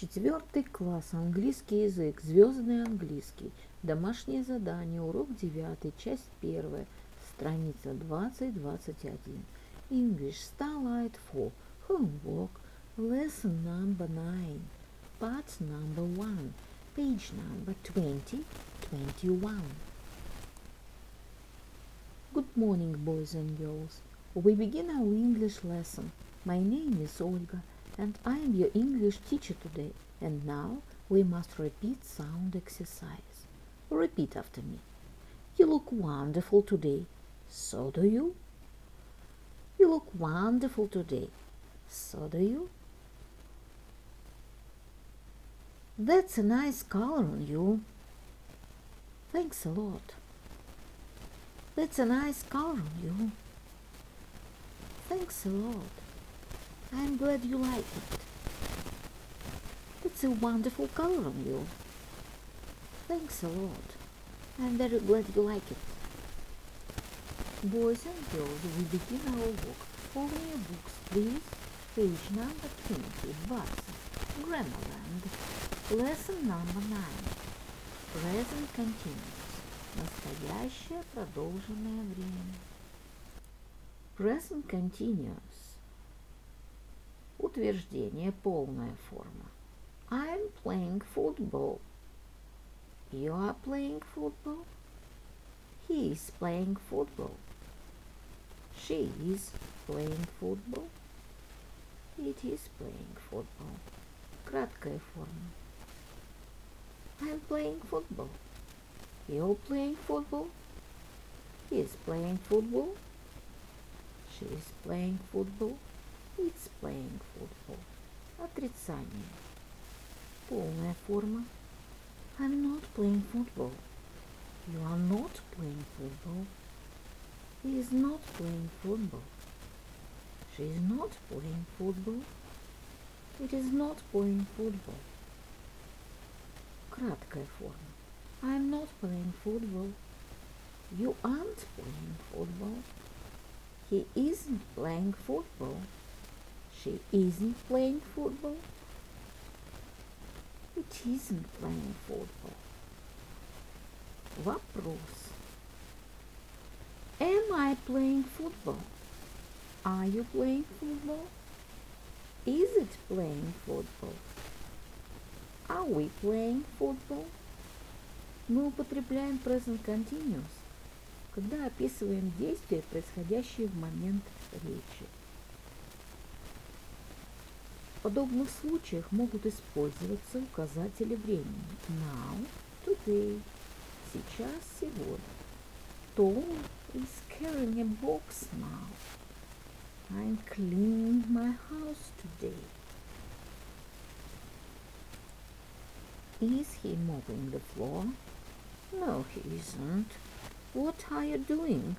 Четвертый класс. Английский язык. Звездный английский. Домашнее задание. Урок 9. Часть 1. Страница 20-21. English Starlight 4. Homework. Lesson number 9. Part number 1. Page number 20-21. Good morning, boys and girls. We begin our English lesson. My name is Olga, and I am your English teacher today. And now we must repeat sound exercise. Repeat after me. You look wonderful today. So do you. You look wonderful today. So do you. That's a nice color on you. Thanks a lot. That's a nice color on you. Thanks a lot. I'm glad you like it. That's a wonderful color on you. Thanks a lot. I'm very glad you like it. Boys and girls, we begin our work. Open your books, please. Page number 20. Watson. Grammarland. Lesson number 9. Present continuous. Настоящее продолженное время. Present continuous. Утверждение, полная форма. I'm playing football. You are playing football. He is playing football. She is playing football. It is playing football. Краткая форма. I'm playing football. You're playing football. He is playing football. She is playing football. It's playing football. Отрицание. Полная форма. I'm not playing football. You are not playing football. He is not playing football. She is not playing football. It is not playing football. Краткая форма. I'm not playing football. You aren't playing football. He isn't playing football. She isn't playing football. It isn't playing football. Вопрос. Am I playing football? Are you playing football? Is it playing football? Are we playing football? Мы употребляем present continuous, когда описываем действия, происходящие в момент речи. В подобных случаях могут использоваться указатели времени. Now, today, сейчас, сегодня. Tom is carrying a box now. I'm cleaning my house today. Is he mopping the floor? No, he isn't. What are you doing?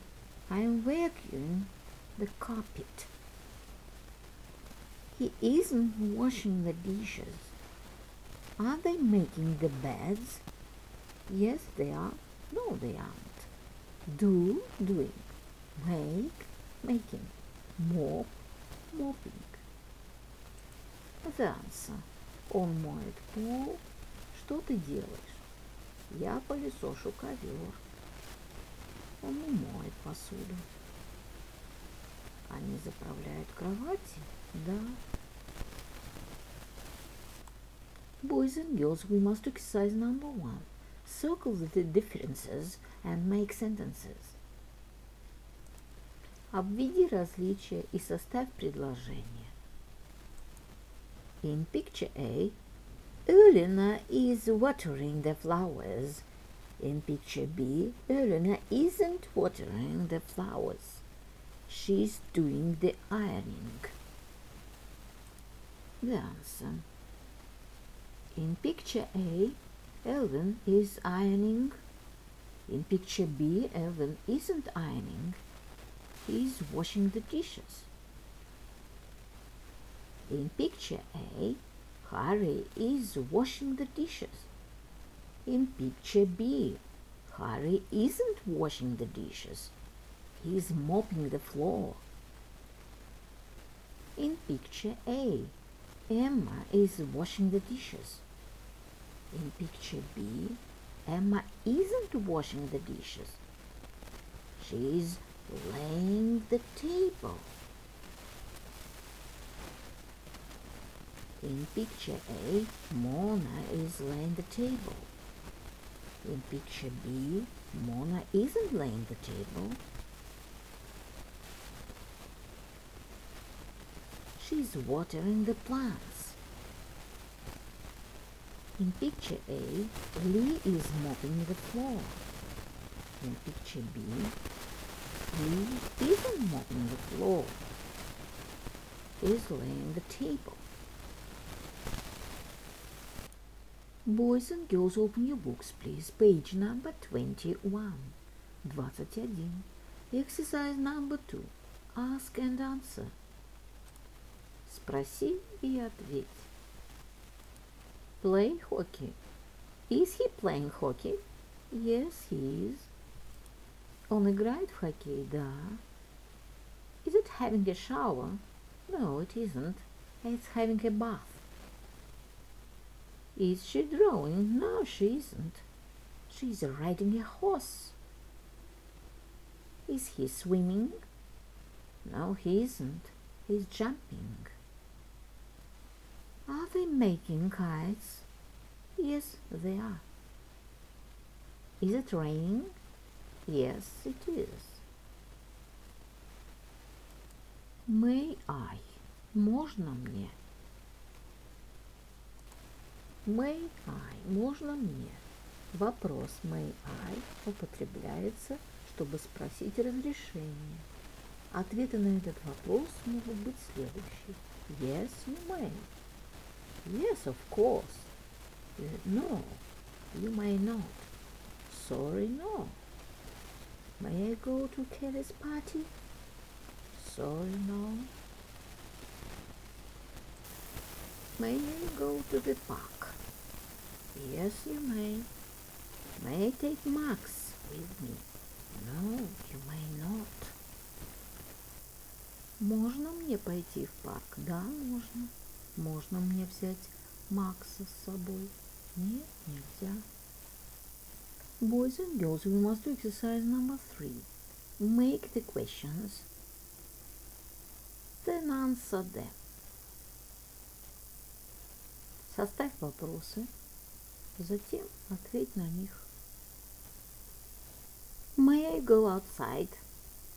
I'm vacuuming the carpet. He isn't washing the dishes. Are they making the beds? Yes, they are. No, they aren't. Do, doing. Make, making. Mop, mopping. The answer. Он моет пол. Что ты делаешь? Я пылесошу ковер. Он не моет посуду. Они заправляют кровати? Да. Boys and girls, we must exercise number 1. Circle the differences and make sentences. Обведи различия и составь предложение. In picture A, Elena is watering the flowers. In picture B, Elena isn't watering the flowers. She's doing the ironing. The answer. In picture A, Elvin is ironing. In picture B, Elvin isn't ironing. He's washing the dishes. In picture A, Harry is washing the dishes. In picture B, Harry isn't washing the dishes. He's mopping the floor. In picture A, Emma is washing the dishes. In picture B, Emma isn't washing the dishes. She is laying the table. In picture A, Mona is laying the table. In picture B, Mona isn't laying the table. She's watering the plants. In picture A, Lee is mopping the floor. In picture B, Lee isn't mopping the floor. He's laying the table. Boys and girls, open your books, please. Page number 21. 21. Exercise number 2. Ask and answer. Спроси и ответь. Play hockey. Is he playing hockey? Yes, he is. Он играет в хоккей? Да. Is it having a shower? No, it isn't. It's having a bath. Is she drawing? No, she isn't. She's riding a horse. Is he swimming? No, he isn't. He's jumping. Are they making kites? Yes, they are. Is it raining? Yes, it is. May I? Можно мне? May I? Можно мне? Вопрос may I употребляется, чтобы спросить разрешение. Ответы на этот вопрос могут быть следующие. Yes, you may. Yes, of course. No, you may not. Sorry, no. May I go to Kelly's party? Sorry, no. May I go to the park? Yes, you may. May I take Max with me? No, you may not. Можно мне пойти в парк? Да, можно. Можно мне взять Макса с собой? Нет, нельзя. Boys and girls, we must do exercise number 3. Make the questions, then answer them. Составь вопросы, затем ответь на них. May I go outside?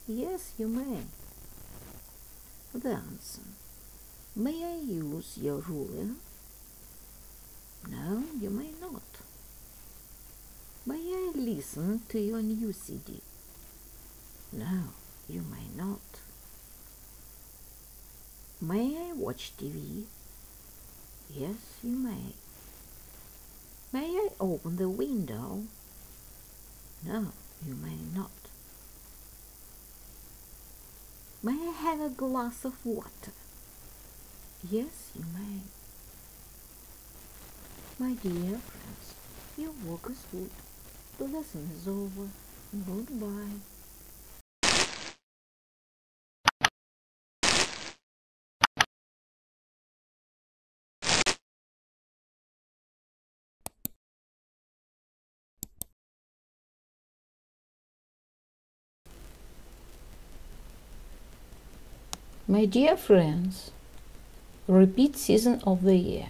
Yes, you may. The answer. May I use your ruler? No, you may not. May I listen to your new CD? No, you may not. May I watch TV? Yes, you may. May I open the window? No, you may not. May I have a glass of water? Yes, you may. My dear friends, your work is good. The lesson is over. Goodbye. My dear friends, repeat season of the year.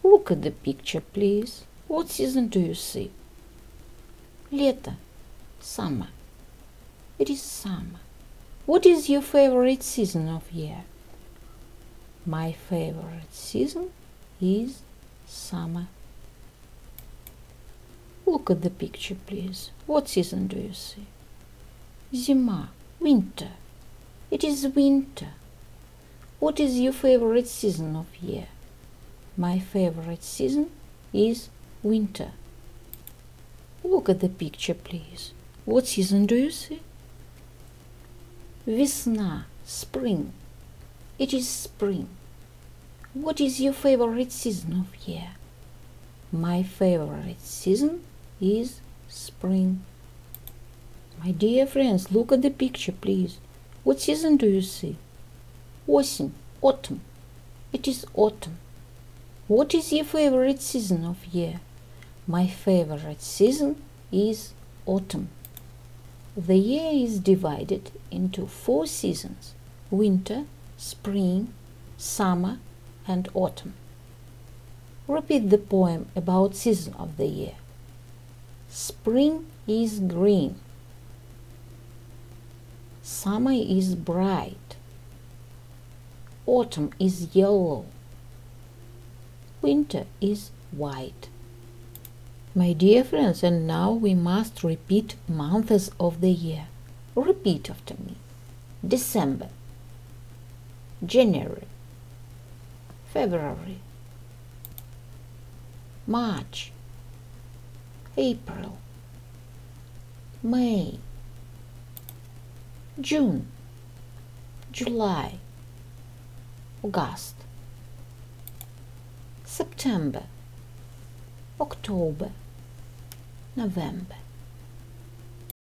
Look at the picture, please. What season do you see? Лето. Summer. It is summer. What is your favorite season of year? My favorite season is summer. Look at the picture, please. What season do you see? Зима. Winter. It is winter. What is your favorite season of year? My favorite season is winter. Look at the picture, please. What season do you see? Весна, spring. It is spring. What is your favorite season of year? My favorite season is spring. My dear friends, look at the picture, please. What season do you see? Осень, autumn. It is autumn. What is your favorite season of year? My favorite season is autumn. The year is divided into 4 seasons: winter, spring, summer, and autumn. Repeat the poem about season of the year. Spring is green. Summer is bright. Autumn is yellow. Winter is white. My dear friends, and now we must repeat months of the year. Repeat after me. December, January, February, March, April, May, June, July, August, September, October, November.